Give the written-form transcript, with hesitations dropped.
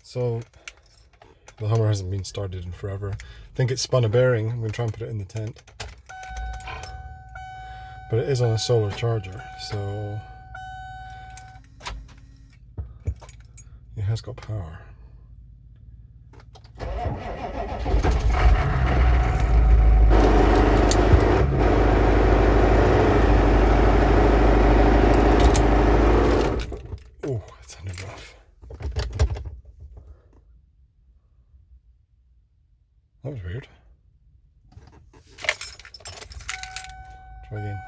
So the Hummer hasn't been started in forever. I think it spun a bearing. I'm going to try and put it in the tent. But it is on a solar charger, so it has got power. Oh, that sounded rough. That was weird. Try again.